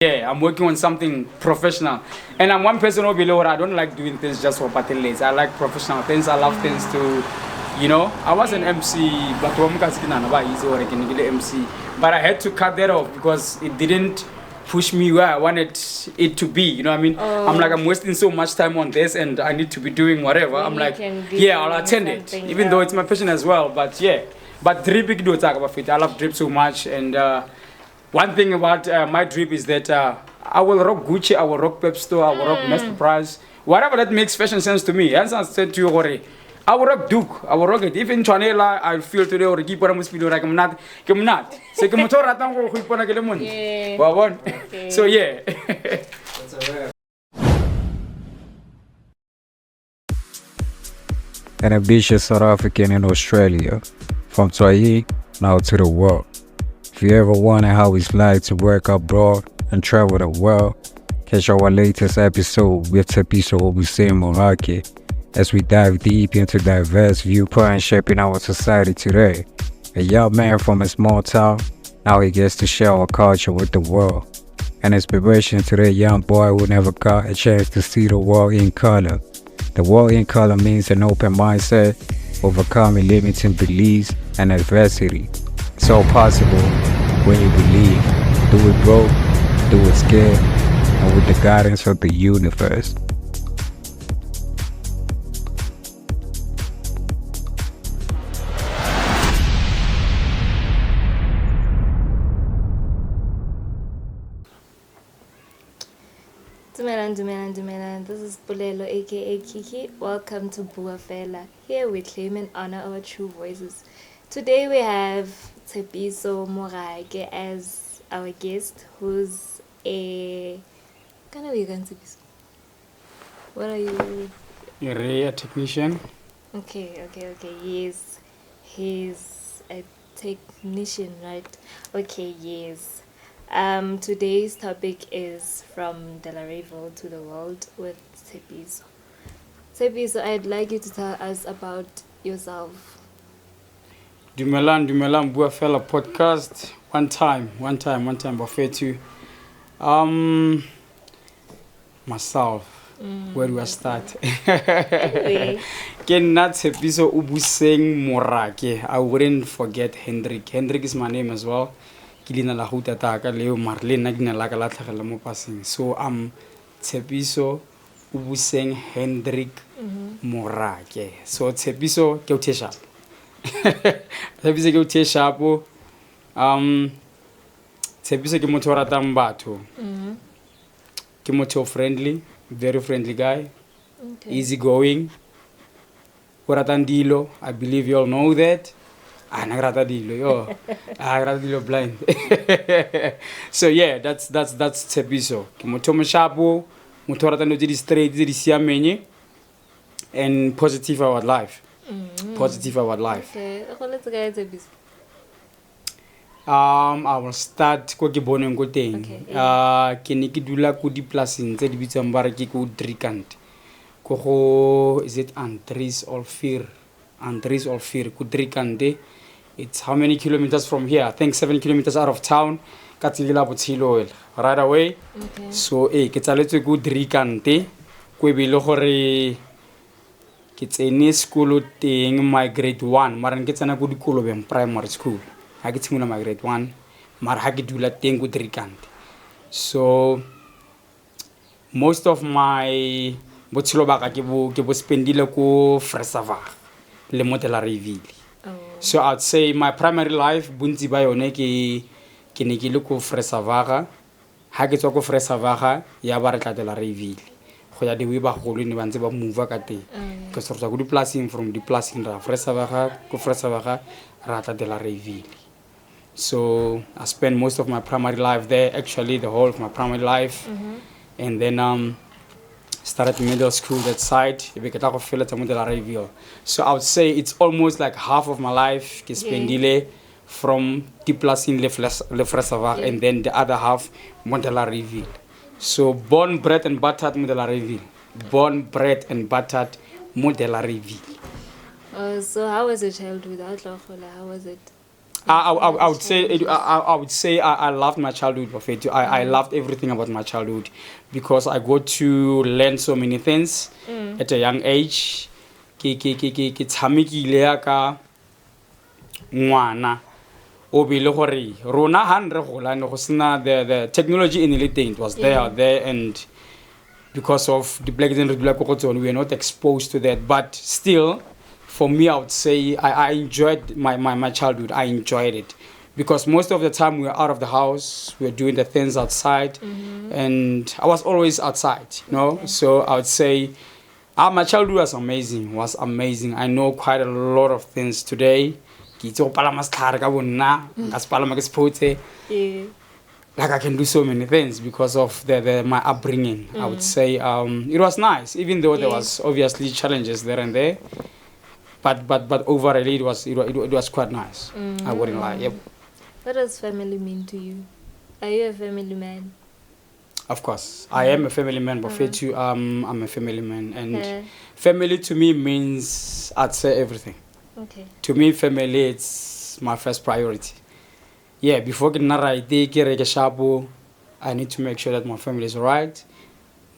Yeah, I'm working on something professional. And I'm one person who below. I don't like doing things just for patelates. I like professional things. I love things to, I was an MC, but MC. But I had to cut that off because it didn't push me where I wanted it to be. You know what I mean? I'm wasting so much time on this and I need to be doing whatever. When I'm you like, can be yeah, I'll doing attend it. something Even though it's my else. passion as well. But yeah. But drip, do talk about it. I love drip so much. And one thing about my drip is that I will rock Gucci, I will rock Pep Store, I will rock Master Price. Whatever that makes fashion sense to me. As I said to you already. I will rock Duke, I will rock it. Even Chanela, I feel today or keep what I'm speaking like I'm not. So I'm not Yeah. Okay. So yeah. An ambitious South African in Australia, from Tswayi now to the world. If you ever wonder how it's like to work abroad and travel the world, catch our latest episode with Tepiso Obuse Morake as we dive deep into diverse viewpoints shaping our society today. A young man from a small town, now he gets to share our culture with the world. An inspiration to that young boy who never got a chance to see the world in color. The world in color means an open mindset, overcoming limiting beliefs and adversity. It's all possible when you believe. Do it broke, do it scared, and with the guidance of the universe. Dumelan. This is Pulelo, aka Kiki. Welcome to Buafela. Here we claim and honor our true voices. Today we have Tepiso Morake as our guest, who's a. What are you? You're a technician. Okay. Yes, he's a technician, right? Okay, yes. Today's topic is from Delareyville to the world with Tepiso. Tepiso, I'd like you to tell us about yourself. Dumelan Buafela podcast. One time, buffet too. Myself. Where do I start? Anyway, Kenna Tepiso Ubuseng Morake. I wouldn't forget Hendrik. Hendrik is my name as well. Kilina la huta taka leo Marlene nagina la kala tlhagela mo passing. So I'm Tepiso Ubuseng Hendrik Morake. So Tepiso ke uthe sharp. Tepiso ke uthe sharp. Tepiso ke motho wa ratang batho. Ke motho friendly, very friendly guy. okay. Easy going. Dilo, I believe you all know that. Nagrata Dilo, yo. Nagrata Dilo blind. So yeah, that's Tepiso. Moto mashapo, moto ratano di straight di siamenye, and positive about life. Positive about life. Okay, let's get Tepiso. I will start ko ke boneng go teng. Okay, Ke ne ke dula ko di plasing tse di bitsang ba re ke ko Drikant. Ko is it Andries Olfir ko Drikante. It's how many kilometers from here? I think 7 kilometers out of town. Ka tsilila botshelo right away. okay. So ke tsaletswe ko Drikante ko e be le gore ke tsene sekolo teng my grade 1 mara ke tsena ko dikolobeng primary school. Ha ke tshimula my grade 1 mara ha ke dula teng ko Drikante. So most of my botshelo ba ka ke bo spendile ko Fresava le mo Delareyville. Oh. So I'd say my primary life bontsi ba yone ke ne ke le ko Fresava. Ha ke tswa ko Fresava ya ba re tla Delareyville. Go ya dewe ba golo ne ba ntse ba move ka teng. Ke sortswa go di plasing from di plasing ra Fresava ko Fresava ra tla Delareyville. So I spent most of my primary life there, actually the whole of my primary life. And then started middle school that side. So I would say it's almost like half of my life ke spendile from Diplasing Le Fresavag, and then the other half Delareyville. So born, bred and buttered Delareyville. Born, bred and buttered Delareyville. So how was your childhood? How was it? I would say I would say I loved my childhood, Bafetu. I loved everything about my childhood because I got to learn so many things at a young age. Ke tshamekile ya ka ngwana o be le gore rona ha nre gola ne go sena the technology in anything, it was there, and because of the black and black we were not exposed to that, but still for me I would say I enjoyed my childhood. I enjoyed it because most of the time we were out of the house, we were doing the things outside, and I was always outside, you know. Okay. So I would say my childhood was amazing. I know quite a lot of things today. Like I can do so many things because of my upbringing. I would say it was nice, even though there was obviously challenges there and there. But overall it was quite nice. I wouldn't lie. Yep. What does family mean to you? Are you a family man? Of course, I am a family man. But I'm a family man, and family to me means I'd say everything. Okay. To me, family it's my first priority. Yeah, before getting right, I need to make sure that my family is right.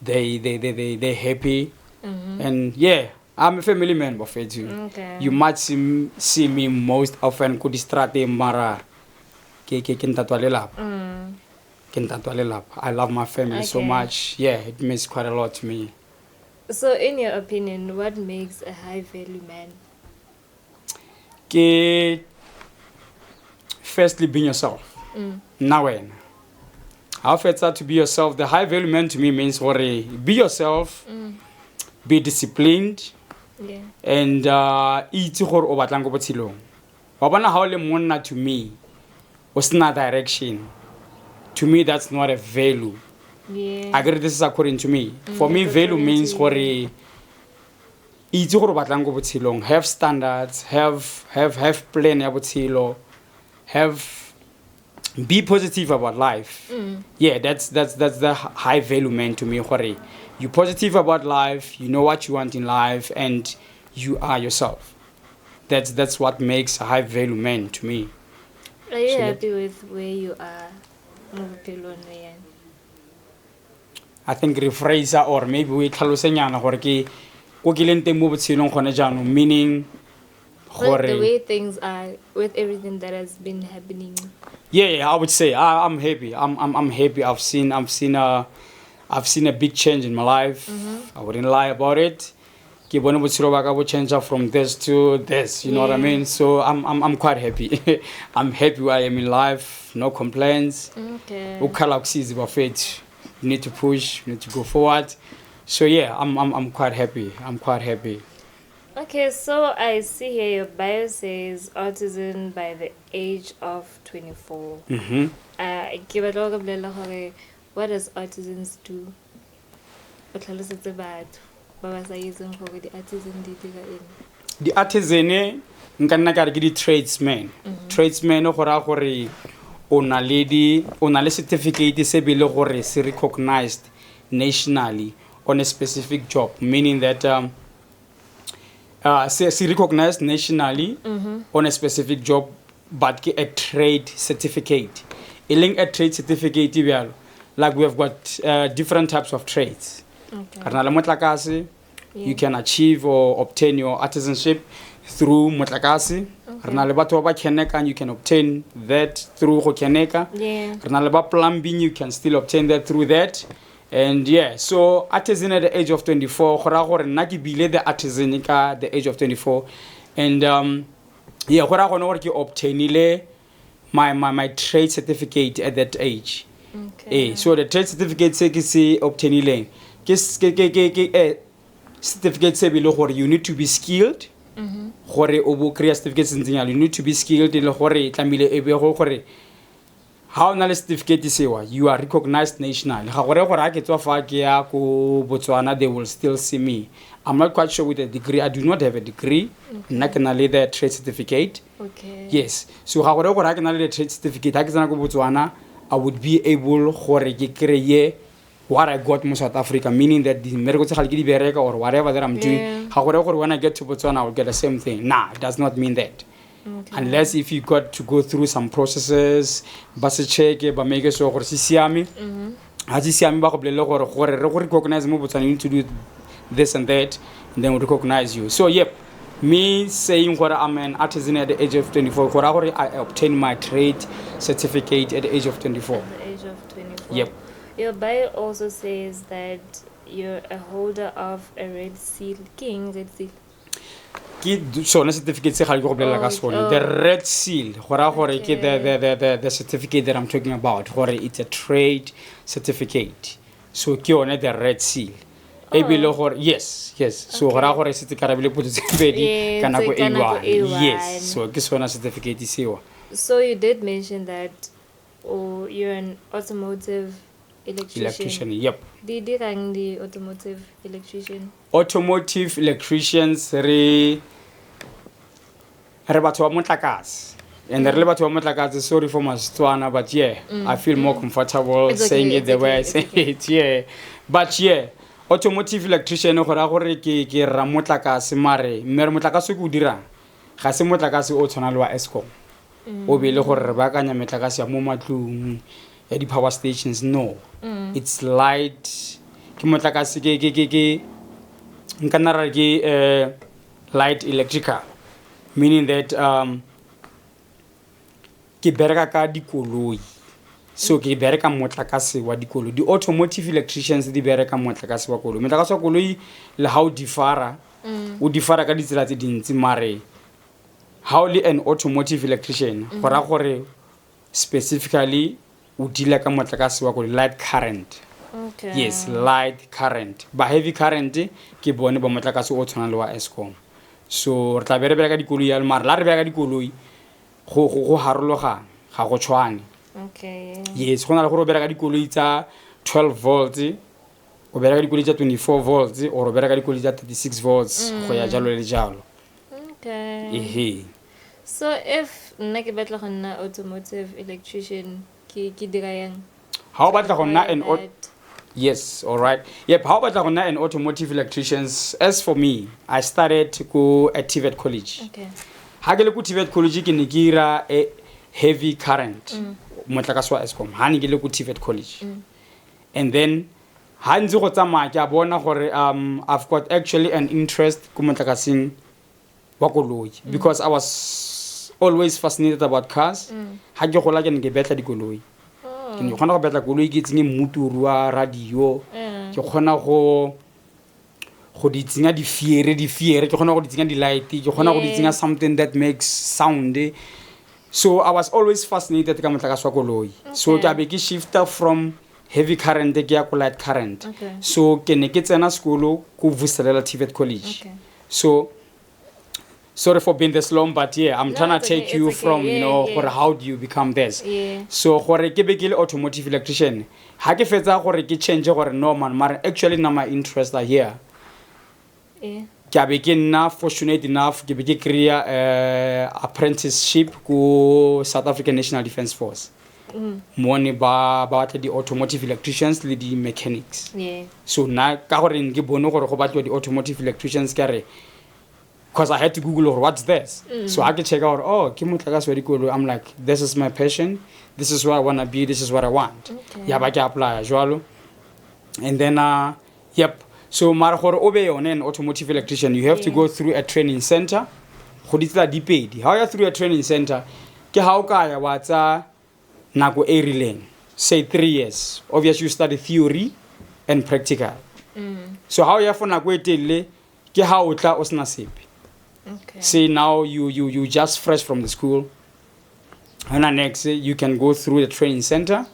They're happy, and yeah, I'm a family man. Okay. You might see me most often kudistrate mara I love my family so much. Yeah, it means quite a lot to me. So, in your opinion, what makes a high value man? Firstly, being yourself. Now, how better to be yourself? The high value man to me means be yourself, be disciplined, and eat gore o batlang go botshelong. Wa bona ha o le monna to me, o sena direction. To me, that's not a value. Yeah. I agree. This is according to me. For me, value means gore itse gore batlang go botshelong, have standards, have plan ya botshelo, be positive about life. Yeah, that's the high value man to me. Gore you're positive about life, you know what you want in life, and you are yourself. That's what makes a high value man to me. Are you happy with where you are? I think rephrase or maybe we tlhalosenyana gore ke go kileng teng mo botshelong gone jaanong, meaning gore the way things are with everything that has been happening. Yeah, I would say I'm happy. I'm happy. I've seen a big change in my life. I wouldn't lie about it. Ke bone botshelo ba ka bo change from this to this, you know what I mean? So I'm quite happy. I'm happy where I am in life. No complaints. Okay. You need to push, you need to go forward. So yeah, I'm quite happy. I'm quite happy. Okay, so I see here your bio says autism by the age of 24. What does autism do? The artisan nka nna ka re ke di tradesman. Tradesman go ra gore o na le certificate se be le gore se recognized nationally on a specific job, meaning that se recognized nationally on a specific job, but a trade certificate. A trade certificate, like we have got different types of trades. Okay. You can achieve or obtain your artisanship through motlakase. And you can obtain that through hokeneka. Yeah. Plumbing, you can still obtain that through that. And yeah, so artisan at the age of 24, the artisan at the age of 24. And yeah, obtain my trade certificate at that age. Okay. So the trade certificate say obtain certificate say you need to be skilled. You need to be skilled. How na certificate sewa, you are recognized nationally. They will still see me. I'm not quite sure with a degree. I do not have a degree. Okay. The trade certificate. Okay. Yes. So how I can the trade certificate, I would be able to what I got in South Africa, meaning that the medical or whatever that I'm doing, when I get to Botswana, I will get the same thing. Nah, it does not mean that. Okay. Unless if you got to go through some processes ba se check ba make sure gore se siame ha se siame ba go bolelle gore re go recognize mo botsana, you need to do this and that, and then we recognize you. So yep, me saying what I'm an artisan at the age of 24, gore I obtained my trade certificate at the age of 24. At the age of 24. Yep. Your bio also says that you're a holder of a red seal. King red seal. Ke sone certificate se ga le go bolela ka sone, the red seal gore ke the certificate that I'm talking about, gore it's a trade certificate, so ke yone the red seal. Ebile gore yes, so gore se karabile potse pedi kana go A1, yes, so ke sone certificate sewa. So you did mention that you're an automotive electrician. Yep. Di dirang the automotive electrician? Automotive electricians re batho ba motlakase, and re le batho ba motlakase, sorry for my Setswana, but yeah, I feel more comfortable saying it the way I say it, yeah. But yeah, automotive electrician go ra gore ke ra motlakase, mare mme motlakase go dira ga se motlakase o tshwana le wa Eskom o be le gore re ba kanya motlakase ya mo matlong ya di power stations, no. It's light ke motlakase ke nkana ra ke light electrical, meaning that ke bereka ka dikoloi, so ke bereka motlakase wa dikoloi. Di automotive electricians di bereka motlakase wa koloi. Motlakase wa koloi le how differa o differa ka ditsela tse dintsi, mare how le an automotive electrician gora gore specifically o dila ka motlakase wa koloi, light current. Okay. Yes, light current. Ba heavy current ke bone ba motlakase o tshwana le wa Eskom. So re tla be re bereka dikoloi ya mare la re bereka dikoloi go harologana ga go tshwane. Okay. Yes, go na le gore o bereka dikoloi tsa 12 volts, o bereka dikoloi tsa 24 volts, or o bereka dikoloi tsa 36 volts go ya jalo le jalo. Okay. So if nna ke batla go nna automotive electrician ke dira yang? How about an yes, all right. Yep, how about an automotive electricians? As for me, I started to go at TVET college. Okay. Ha ke le ku TVET college ke ne ke ira a heavy current motlakase wa Eskom ha ne ke le ku TVET college. And then ha ntse go tsamaya ke a bona gore I've got actually an interest ku motlakaseng wa koloi, because I was always fascinated about cars. Ha ke gola ke ne ke betla dikoloi. Ke ne gona go betla koloi ke tsenye mmuturu wa radio, ke gona go di tsenya di fiere, ke gona go di tsenya di light, ke gona go di tsenya something that makes sound. So I was always fascinated ka motlakase wa koloi. So ke be ke shifta from heavy current ke ya ko light current. So ke ne ke tsena sekolo ko Vuselela TVET college. So sorry for being this long, but yeah, I'm trying to take you from, you know, for how do you become this. So gore ke be ke le automotive electrician, ha ke fetsa gore ke change gore no man, mara actually na my interest are here. Ke be ke nna fortunate enough ke be ke create apprenticeship ko South African National Defence Force. Mone ba batla di automotive electricians le di mechanics. So na ka gore ke bone gore go batla di automotive electricians ka re, because I had to Google what's this. So I could check out, oh, I'm like, this is my passion, this is what I want to be, this is what I want. Yeah, I can apply. And then, yep. So, an automotive electrician, you have to go through a training center. How you through a training center? How kaya what's nago rileng? Say 3 years. Obviously, you study theory and practical. So how you for nago etele? How utla osna sepi. Say now you just fresh from the school, and then next you can go through the training center,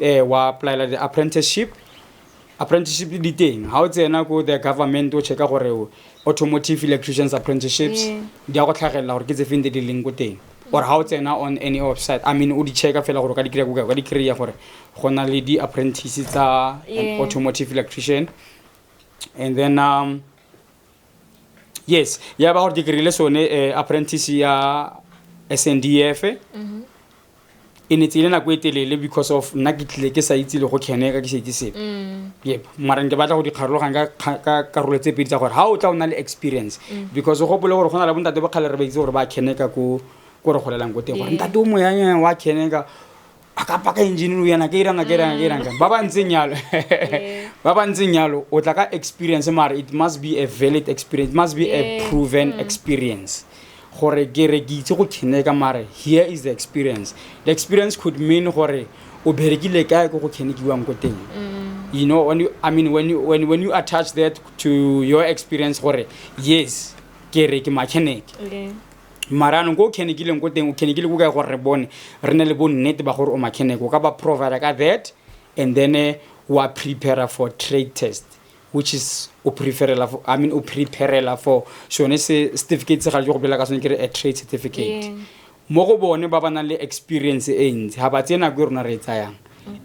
apply like the apprenticeship the thing. How it's na go the government to check out automotive electricians apprenticeships. They are tlhagella gore ke tse feng di leng go teng, or how it's na on any website. I mean o di check fela gore ka di kry gore gona le di apprentices tsa an automotive electrician. And then yes, ya ba gore ke kry-ile sone apprentice ya SNDF. e ne tsile nako e telele because of nna ke tlile ke sa itse le go connecta ke se ke sepe yep mara ke batla go dikgarologanya ka karolo tse pedi tsa gore ha o tla o na le experience because go bole gore go na le bontate ba khale re ba itse gore ba connecta ko re golelang go teng gore ntate o mo yanya wa connecta a ka paka engine o yana ke iranga ba ba ntseng yalo ba ba ntseng yalo o tla ka experience mara it must be a valid experience, it must be a proven experience gore ke re ke itse go connecta mara here is the experience. The experience could mean gore o berekile kae go connectiwang go teng. You know, when you attach that to your experience gore yes ke re ke mechanic marano go connectile go teng o connectile go ka gore re bone re ne le bonnete ba gore o mechanic o ka ba provider ka that and then we are prepare for trade test which is o preparela for sone se certificate se ga go bela ka sone ke a trade certificate mo go bone ba bana le experience e ntse ha ba tsena go rona re tsayang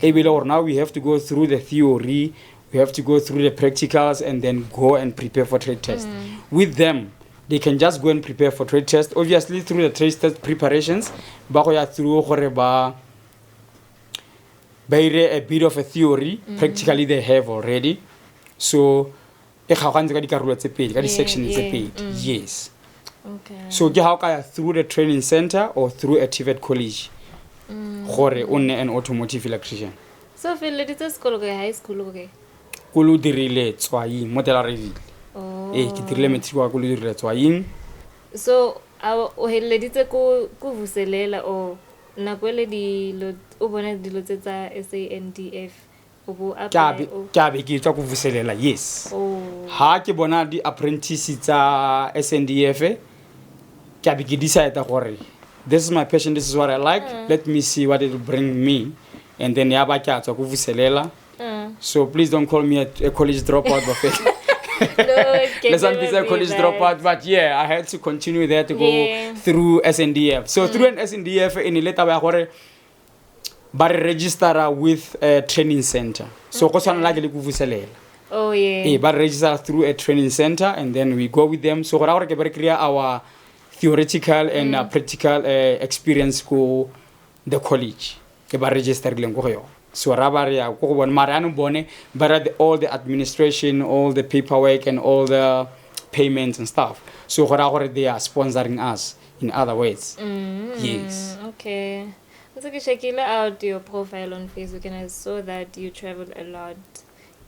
e bile gore now we have to go through the theory, we have to go through the practicals and then go and prepare for trade test. With them they can just go and prepare for trade test. Obviously through the trade test preparations ba go ya through gore ba a bit of a theory, practically they have already. So e gagantse ka dikarolo tse pedi ka di sections tse pedi. Yes. Okay. So ke how ka through the training center or through a TVET college gore o nne an automotive electrician. So feel it is school okay, high school okay. Kulu dirile tswaing mo Delareville. Oh. Ke dirile matric wa kulu dirile tswaing. So o heleditse ko vuselela o nakwele di lo o bona dilo tse tsa SANDF o bo apply o ka be ke tswa go vuselela yes. Ha ke bona di apprentice tsa SNDF ka be ke decide gore this is my passion, this is what I like, let me see what it will bring me and then ya ba ka tswa go vuselela. So please don't call me a college dropout buffet. Let's not be a college dropout, but yeah, I had to continue there to go through SNDF. So through an SNDF in later gore ba register with a training center. So go tshwana like le go vuselela. Oh yeah. Ba register through a training center and then we go with them. So gore ke ba create our theoretical and practical experience go the college. Ke ba register le go yo. So rabaria go bon marano bone but all the administration, all the paperwork and all the payments and stuff. So gore they are sponsoring us in other ways. Yes. Okay. So I checked out your profile on Facebook and I saw that you travel a lot.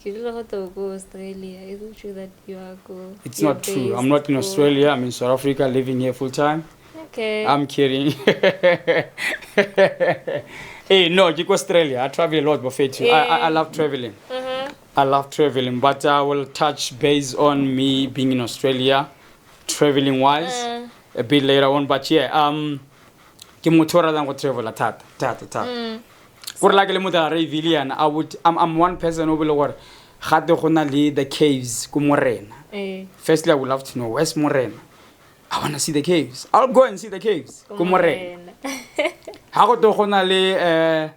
You don't go to Australia. Is it true that you are go? It's not true. I'm not in Australia. I'm in South Africa living here full time. Okay. I'm kidding. Hey, no, you go Australia. I travel a lot, buffet. I love traveling. I love traveling, but I will touch base on me being in Australia, traveling wise, a bit later on. But yeah, ke motho ra go travel tata. For like le motho re villian, I'm one person who will work. Gate go na le the caves ko Morena. Firstly, I would love to know where's Morena. I want to see the caves. I'll go and see the caves. Ko Morena. Ha go to go na le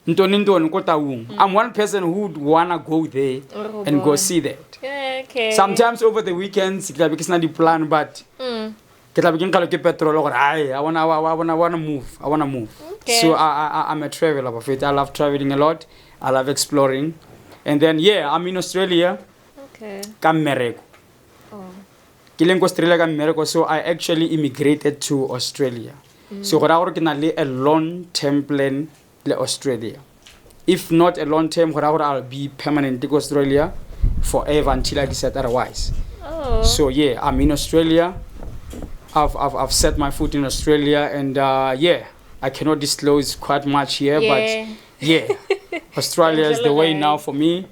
ntoni ko Taung. I'm one person who would wanna go there and go see that. Okay. Sometimes over the weekends, ke tla be ke sena di plan but ke tla be ke nkalo ke petrol gore I wanna move. Okay. So I'm a traveler of it. I love traveling a lot. I love exploring. And then yeah, I'm in Australia. Okay. Ka mmereko. Ke leng ko Australia ka mmereko, so I actually immigrated to Australia. So gore ke na le a long term plan le Australia. If not a long term, I'll be permanent in Australia forever until I decide otherwise. So yeah, I'm in Australia. I've set my foot in Australia and yeah, I cannot disclose quite much here, but yeah, Australia is the way now for me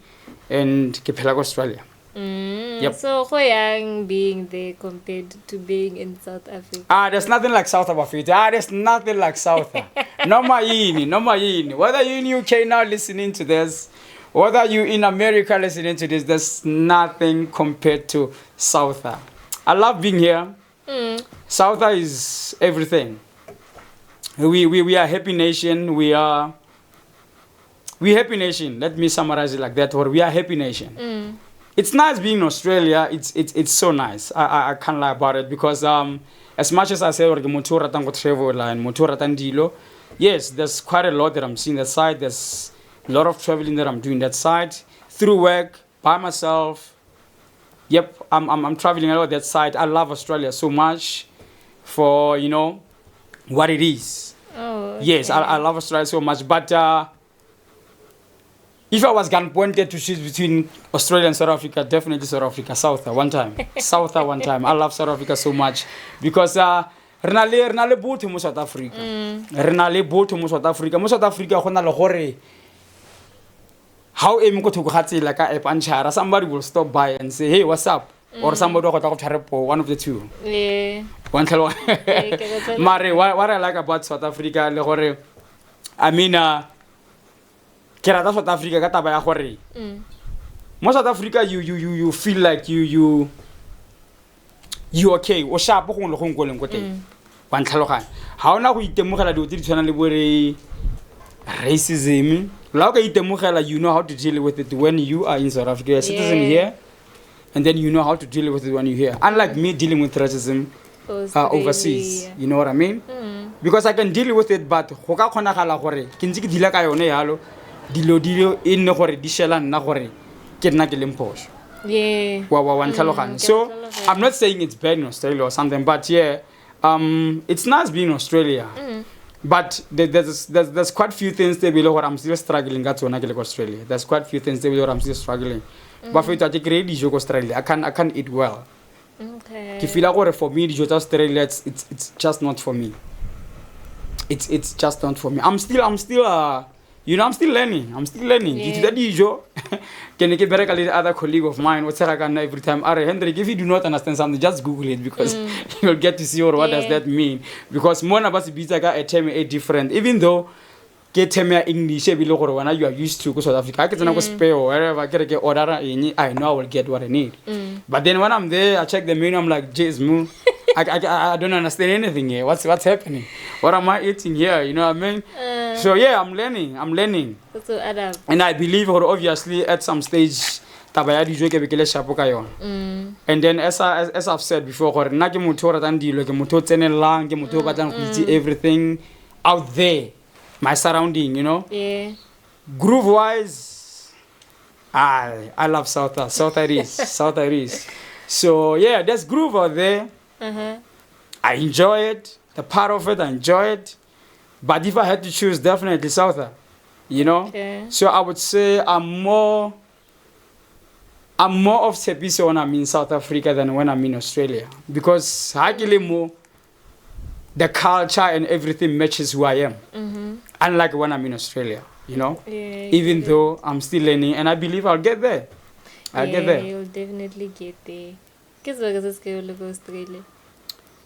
and ke phela ko Australia. Yep. So how young being there compared to being in South Africa? There's nothing like South Africa. There's nothing like South. No mayini. Whether you're in UK now listening to this, whether you're in America listening to this, there's nothing compared to South. I love being here. South is everything. We are a happy nation. We happy nation. Let me summarize it like that. Or we are a happy nation. It's nice being in Australia. It's so nice. I can't lie about it because as much as I say motho rata go travel and motho rata dilo, yes, there's quite a lot that I'm seeing that side. There's a lot of traveling that I'm doing that side through work, by myself. Yep, I'm traveling a lot that side. I love Australia so much for, you know, what it is. Oh, okay. Yes, I love Australia so much. But if I was gun-pointed to choose between Australia and South Africa, definitely South Africa. South one time. South one time. I love South Africa so much because re na le botho mo South Africa. Re na le botho mo South Africa. Mo South Africa go na le gore how em go thoko ga tsela ka app anchara, somebody will stop by and say, "Hey, what's up?" Or somebody go tla go tshwarepo, one of the two. Yeah. One tlhalo. Mare what I like about South Africa le gore I mean ke rata South Africa ka taba ya gore mo South Africa you feel like you okay o sharp go le go ngo leng go teng ba ntlhaloganya ha ona go itemogela di tse di tshwana le bore racism la go itemogela you know how to deal with it when you are in South Africa, a citizen here, and then you know how to deal with it when you're here, unlike me dealing with racism overseas, you know what I mean? Because I can deal with it, but go ka khonagala gore ke ntse ke dila ka yone yalo dilo e nne gore di shela nna gore ke nna ke lemphoso. Yeah. Wa ntlhaloganya. So I'm not saying it's bad in Australia or something, but yeah, it's nice being in Australia. But there's quite few things that below what I'm still struggling at when I get to Australia. There's quite few things that below I'm still struggling. But for it to take ready to Australia, I can't eat well. Okay. If you like for me, to Australia, it's just not for me. It's just not for me. I'm still you know, I'm still learning. Yeah. That you can you get better than other colleague of mine? What's every time? Hendrik, if you do not understand something, just Google it because you'll get to see what does that mean. Because more of us be a term a different. Even though get term English, you are used to go South Africa. I can spell wherever I get order. I know I will get what I need. But then when I'm there, I check the menu. I'm like, jeez, moo. I don't understand anything here. What's happening? What am I eating here? You know what I mean? So yeah, I'm learning. So Adam. And I believe, or obviously, at some stage, tabayadi joke bekele shapo kayon. And then as I've said before, gore na ke motho ra tang dilo ke motho tsenelang ke motho batlang go itse everything out there, my surrounding, you know. Yeah. Groove wise, I love South Iris. So yeah, there's groove out there. I enjoy it. The part of it, I enjoy it. But if I had to choose, definitely South, you know. Okay. So I would say I'm more of Sepiso when I'm in South Africa than when I'm in Australia, because the culture and everything matches who I am. Unlike when I'm in Australia, you know. Yeah, even though I'm still learning, and I believe I'll get there. I'll get there. You'll definitely get there. Australia.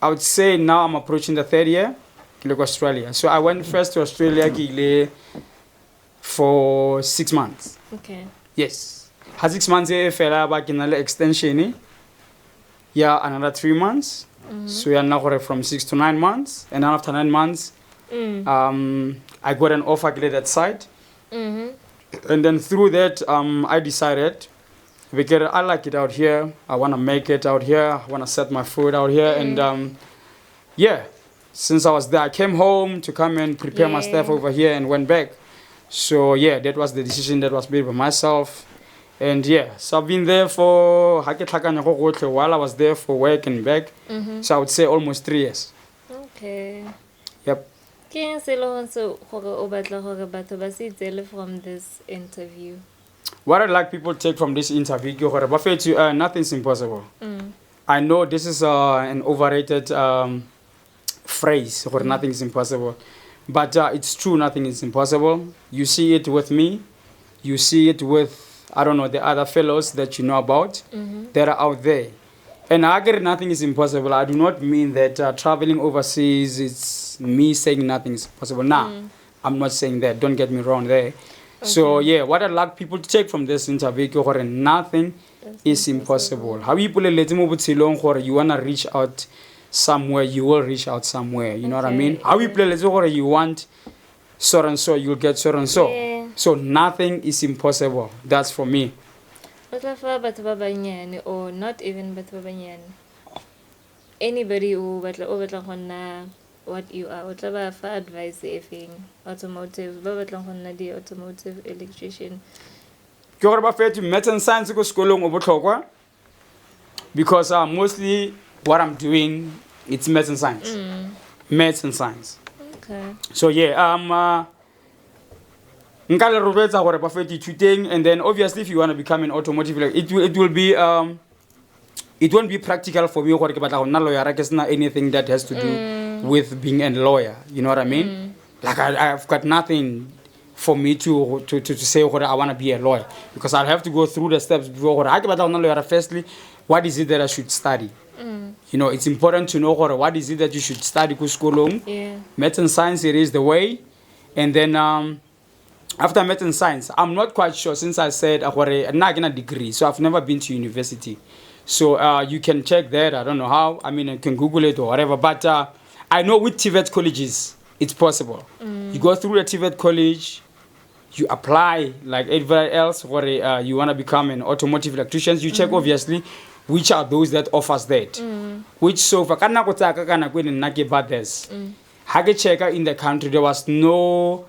I would say now I'm approaching the third year. Look, Australia. So I went first to Australia for 6 months. Okay. Yes. 6 months fela back in the extension. Yeah, another 3 months. So yeah, now from 6 to 9 months, and then after 9 months, I got an offer at that site, and then through that, I decided because I like it out here. I want to make it out here. I want to set my foot out here, and yeah. Since I was there, I came home to come and prepare my stuff over here and went back. So yeah, that was the decision that was made by myself. And yeah, so I've been there for while I was there for work and back. So I would say almost 3 years. Okay. Yep. From this interview? What I'd like people to take from this interview, nothing's impossible. I know this is an overrated phrase, or nothing is impossible, but it's true, nothing is impossible. You see it with me, you see it with, I don't know, the other fellows that you know about that are out there. And I get nothing is impossible. I do not mean that traveling overseas, it's me saying nothing is possible. Nah, I'm not saying that, don't get me wrong there. Okay. So yeah, what I'd like people to take from this interview, nothing is impossible. How you want to reach out somewhere, you will reach out somewhere. You know what I mean? How you play you want so and so, you'll get so and so. Yeah. So nothing is impossible. That's for me. Or not even anybody who what you are. What about for advice if automotive, ba batlang go nna di automotive electrician? Ke gore ba fetše maths and science ko sekolong o botlhokwa because mostly what I'm doing it's maths and science. Maths and science. Okay. So yeah, nka le rotloetsa gore ba fete ithuteng, and then obviously if you want to become an automotive, like it will be it won't be practical for me gore ke batla go nna lawyer ke sena anything that has to do with being a lawyer, you know what I mean? Like I've got nothing for me to say gore I want to be a lawyer, because I'll have to go through the steps before gore ha ke batla go nna lawyer. Firstly, what is it that I should study? You know, it's important to know what is it that you should study ku sekolong. Yeah. Maths and science, it is the way. And then after maths and science, I'm not quite sure, since I said I'm not a degree, so I've never been to university. So you can check that. I don't know how. I mean, you can Google it or whatever. But I know with TVET colleges, it's possible. You go through the TVET college, you apply like everybody else, where you want to become an automotive electrician. You check, obviously, which are those that offers that. Which so for kana go tsaka kana go nna ke ba this. Ha ke check in the country, there was no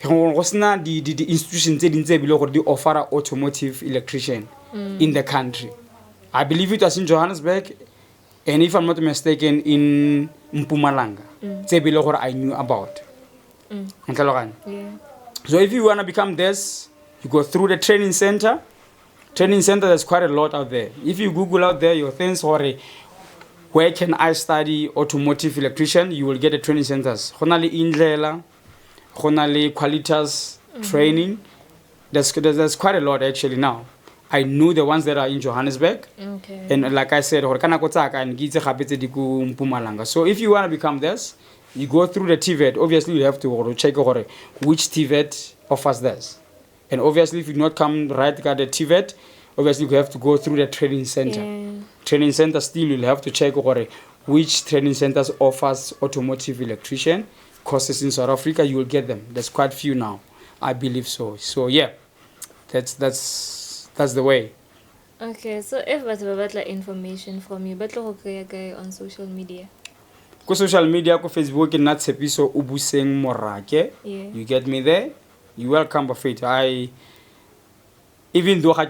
go sna the institutions tse dintse bile gore di offer automotive electrician in the country. I believe it was in Johannesburg, and if I'm not mistaken, in Mpumalanga. Tse bile gore I knew about. Yeah. So if you want to become this, you go through the training center. Training center, there's quite a lot out there. If you Google out there your things, where can I study automotive electrician, you will get the training centers. Honali Indlela, Honali Qualitas training. There's quite a lot actually now. I know the ones that are in Johannesburg. Okay. And like I said, so if you want to become this, you go through the TVET. Obviously, you have to check which TVET offers this. And obviously, if you not come right at the TVET, obviously you have to go through the training center. Yeah. Training center still, you'll have to check which training centers offers automotive electrician courses in South Africa. You will get them. There's quite few now, I believe so. So yeah, that's the way. Okay, so if batla information from you, batla go kry on social media. Go social media, go Facebook, and not Tshepiso Ubuseng Morake. Yeah. You get me there. You welcome, Buffet. Even though I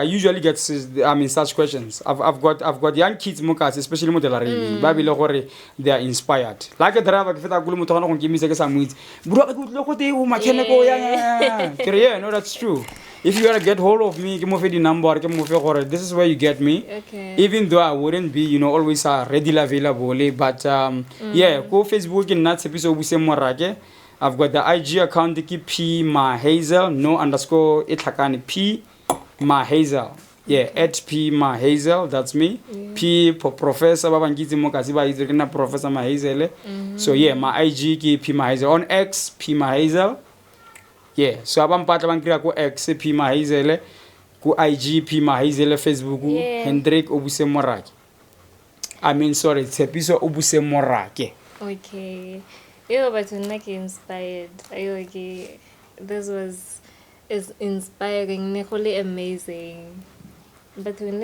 usually get such questions. I've got young kids mokas, especially mo Delarey. Babilo gore they are inspired. Like a driver ke feta go le motho gona go give me some words. Bro ke go go te o mechanical yeah, no, that's true. If you want to get hold of me, ke mo fe di number, ke mo fe gore this is where you get me. Okay. Even though I wouldn't be, always readily available, but yeah, go Facebook and not Tshepiso Ubuseng Morake. I've got the IG account, P Mahazel, no underscore itlakani, P Mahazel. Yeah, at P Mahazel, that's me. Yeah. P Professor Babangizi Mokasiba is Professor Mahazel. So yeah, my IG ki P Mahazel. On X, P Mahazel. Yeah, so abang pata bang kira ko X P Mahazel, ko IG P Mahazel, Facebook Hendrik Ubuseng Morake. I mean, sorry, Tshepiso Ubuseng Morake. Okay. Yo, but when I inspired, okay, this is inspiring, really amazing. But when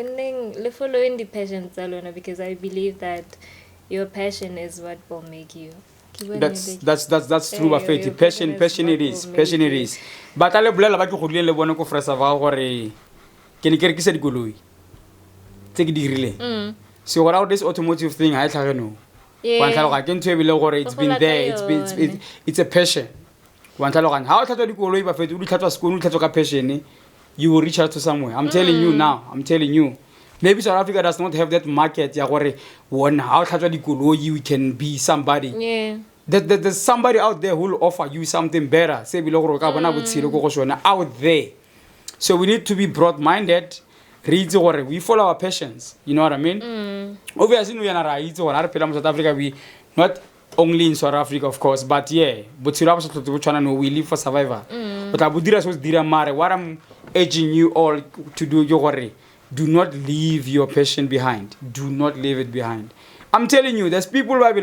le following the passion, because I believe that your passion is what will make you. That's true, but faith. Passion it is. But I le ba ke go le bone ko fresa va gore ke ne ke rekisa dikoloi. Tse ke di rile. So what out this automotive thing ha e tlhage no. It's been there. It's a passion. How passion, you will reach out to somewhere. I'm telling you now. I'm telling you. Maybe South Africa does not have that market. You can be somebody. Yeah. There's somebody out there who will offer you something better. Out there. So we need to be broad-minded. We follow our passions. You know what I mean? Obviously, we are not South Africa. We not only in South Africa, of course, but yeah. But we live for survivor. But what I'm urging you all to do, do not leave your passion behind. Do not leave it behind. I'm telling you, there's people who are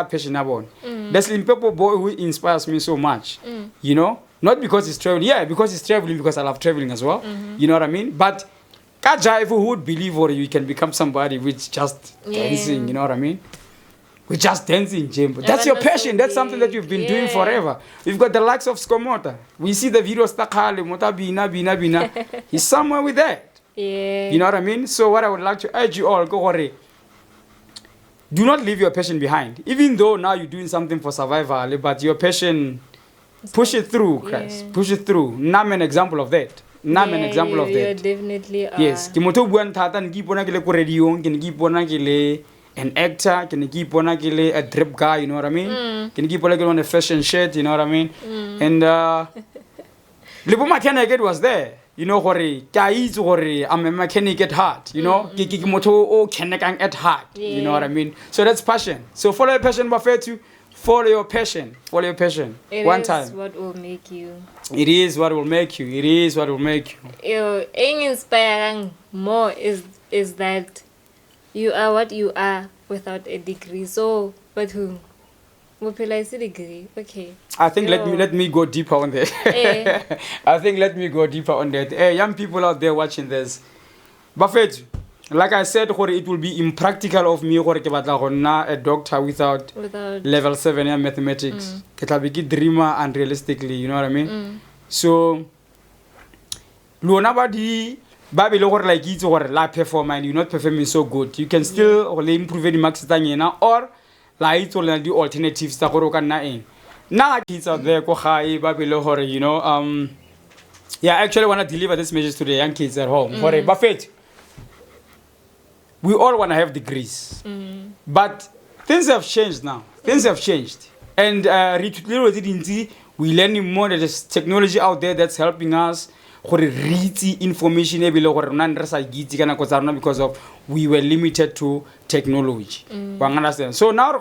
passion about. There's Limpopo boy who inspires me so much. You know, not because he's traveling. Yeah, because he's traveling, because I love traveling as well. You know what I mean? But Kaja, if who would believe or you can become somebody with just dancing, you know what I mean? We're just dancing, Jim. That's your passion. That's something that you've been doing forever. We've got the likes of Skomota. We see the videos, Takale, Mota, Bina. He's somewhere with that. Yeah. You know what I mean? So what I would like to urge you all, go worry. Do not leave your passion behind. Even though now you're doing something for survival, but your passion, push it through, guys. Yeah. Push it through. I'm an example of that. I'm an example of You that. definitely are. Yes. Ke motho o buang thata ne ke ipona ke le ko radio, ke ne ke ipona ke le an actor, ke ne ke ipona ke le a drip guy, you know what I mean? Ke ne ke ipona ke le on a fashion shirt, you know what I mean? And le bo mechanic it was there. You know gore ke a itse gore I'm a mechanic at heart, you know? Ke motho o kenekang at heart, you know what I mean? So that's passion. So follow your passion, Bafetu. Follow your passion. Follow your passion. One time. It is what will make you. It is what will make you. It is what will make you. Inspiring more is that you are what you are without a degree. So, but who? Mopela is a degree. Okay. I think let me go deeper on that. I think let me go deeper on that. Hey, young people out there watching this, Buffett, like I said, it will be impractical of me a doctor without level 7 in mathematics. It will be a dreamer unrealistically, you know what I mean? So, nobody Baby like it's or la performance, you're not performing so good. You can still improve the max or like or the alternatives that go can na in. Now kids out there go high baby you know yeah, I actually want to deliver this message to the young kids at home. Buffett. We all want to have degrees. But things have changed now. Things have changed. And we learning more. There's technology out there that's helping us read information because of we were limited to technology. So now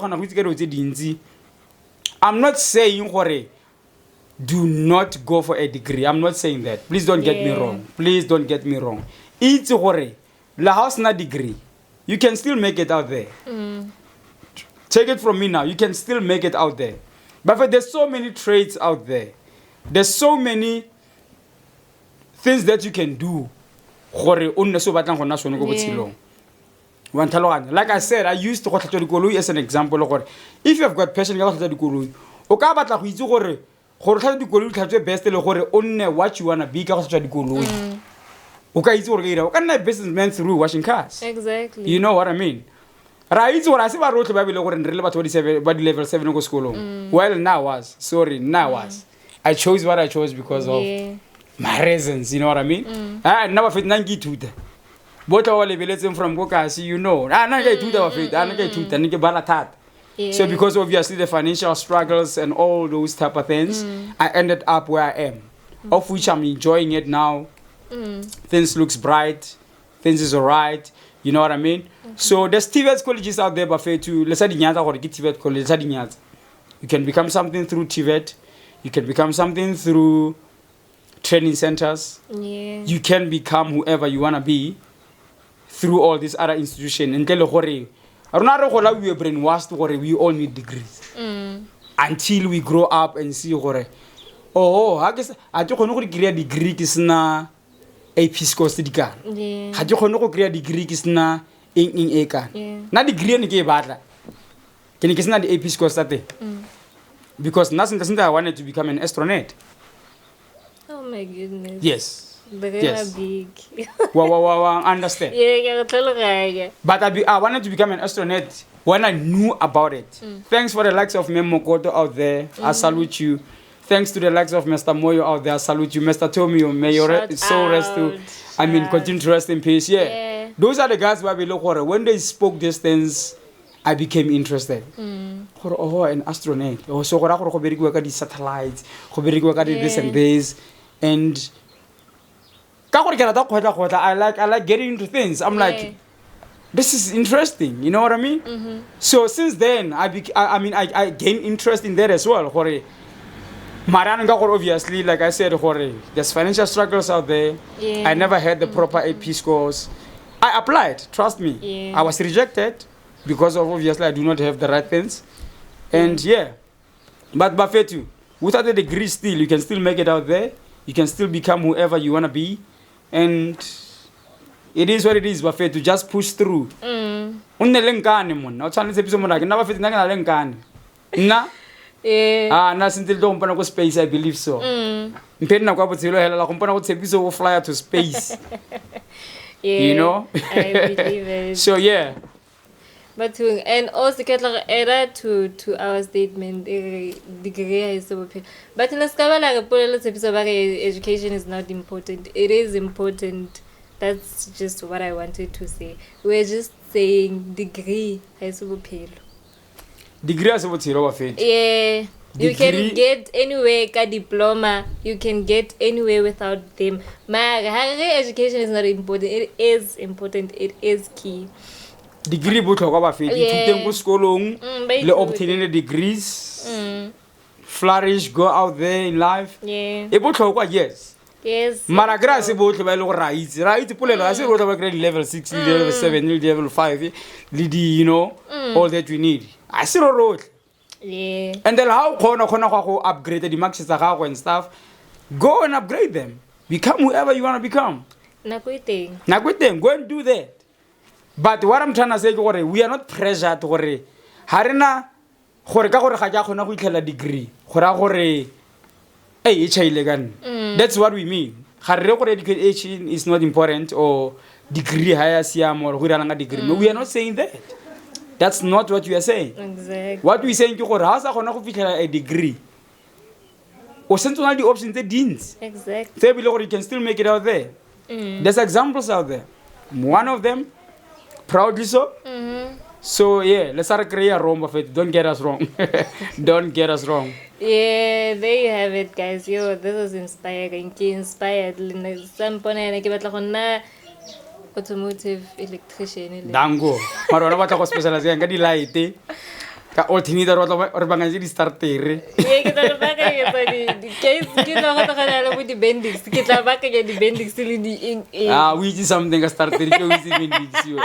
I'm not saying do not go for a degree. I'm not saying that. Please don't get me wrong. Please don't get me wrong. It's la house na degree. You can still make it out there. Take it from me now. You can still make it out there. But there's so many trades out there. There's so many things that you can do. Like I said, I used to go to as an example. If you have got passion, you go to best what you wanna be. Businessman through washing cars. Exactly. You know what I mean? Right, what I say about road Bible and relevant 27 body level 7 go school. Well, now was. I chose what I chose because of my reasons, you know what I mean? I never fit 92. Both our levels from Kokasi, you know. I not get to the fit, I not get to the balatat. So because obviously the financial struggles and all those type of things, I ended up where I am. Of which I'm enjoying it now. Things looks bright, things is alright, you know what I mean? So there's TVET colleges out there, but to let's say TVET college, you can become something through TVET, you can become something through training centers, you can become whoever you wanna be through all these other institutions. And we are brainwashed, we all need degrees. Until we grow up and see I guess I don't know degree is na AP scores di kan. Ha ke khone go create degree ke sna eng e kan. Na degree ne ke e batla. Ke ne ke sna di AP scores tsa teng. Because nothing I wanted to become an astronaut. Oh my goodness. Yes. Yes. Big. Wow, understand. Yeah. But I wanted to become an astronaut when I knew about it. Thanks for the likes of Memokoto out there. I salute you. Thanks to the likes of Mr. Moyo out there, I salute you. Mr. Tomio, may your soul rest to, continue to rest in peace. Yeah. Those are the guys where we look for. When they spoke these things, I became interested. Oh, an astronaut. Oh, so I go the satellites, this and this. And I like getting into things. I'm like, this is interesting. You know what I mean? So since then, I gained interest in that as well. Obviously, like I said, there's financial struggles out there. I never had the proper AP scores. I applied, trust me. I was rejected because of obviously I do not have the right things. And but Buffett, without a degree still, you can still make it out there. You can still become whoever you want to be. And it is what it is bafethu, just push through. O nne le nkane monna o tshwanetse episo mona ke nna bafethu nna ke na le nkane nna nna sentse le tlo mpona go space, I believe so. Mphe nna kwa botshelo hela la go mpona go tshepiso go fly to space. You know? I believe it. So yeah. But and also get like add to our statement, degree is so okay. But let's cover like a little episode about education is not important. It is important. That's just what I wanted to say. We're just saying degree is so okay. Degree as what you know. Yeah. You can get anywhere ka diploma. You can get anywhere without them. My education is not important. It is important. It is key. Degree botlhokwa ba fedi ithuteng go sekolong le obtaining degrees, flourish, go out there in life. Yeah. E botlhokwa, yes. Yes. Mara gra se botlhe ba ile go right polelo a se go tla grade level 6, level 7, level 5 le di, you know, all that we need. I see rotlhe. Yeah. And then how khona go upgrade the marks tsa gago and stuff. Go and upgrade them. Become whoever you want to become. Nakwiteng. Go and do that. But what I'm trying to say is we are not pressured gore harena gore ka gore ga ja khona go itlhela degree gore hey chaile gan. That's what we mean. Ga re gore education is not important or degree higher siam or go rana degree. No, we are not saying that. That's not what we are saying. Exactly. What we saying ke gore ha sa khona go fitlhela a degree o sentse na di options tse dintsi. Exactly. Tse bile gore you can still make it out there. There's examples out there. One of them, proudly so. So yeah, let's start create a wrong of it. Don't get us wrong. Don't get us wrong. Yeah, there you have it, guys. Yo, this is inspiring. Inspired. Some point I give it automotive electrician. Dango. Marona batla go specialize ka di light. Ka alternator or banga di starter. Yeah, ke tla ba ka di case ke tla go tla le di bendix. Ke tla ba ka di bendix le di in. We see something ka starter ke we see bendix yo.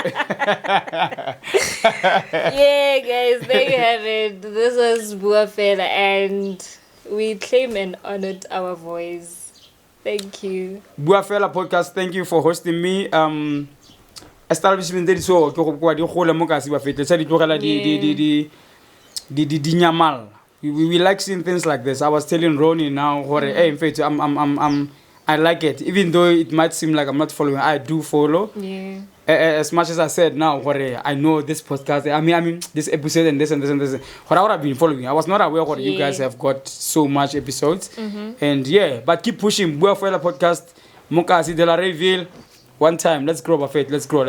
Yeah, guys, there you have it. This was Buafela and we claim and honored our voice. Thank you. Buafela podcast, thank you for hosting me. Establishment di so ke go kwa di gole mo ka se ba fetle tsa di tlogela di nyamal. We like seeing things like this. I was telling Ronnie now hey, in fact I like it, even though it might seem like I'm not following. I do follow. Yeah. As much as I said now, I know this podcast. I mean this episode and this and this and this. What I would have been following, I was not aware what you guys have got so much episodes. And yeah, but keep pushing. Buafela podcast, Mokasi de la Reville. One time, let's grow, Buffett. Let's grow.